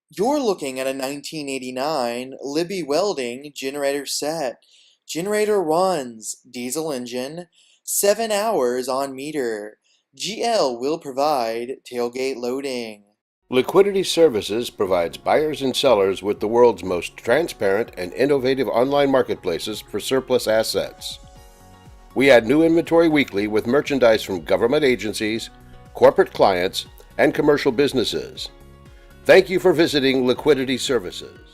You're looking at a 1989 Libby Welding generator set. Generator runs, diesel engine, 7 hours on meter. GL will provide tailgate loading. Liquidity Services provides buyers and sellers with the world's most transparent and innovative online marketplaces for surplus assets. We add new inventory weekly with merchandise from government agencies, corporate clients, and commercial businesses. Thank you for visiting Liquidity Services.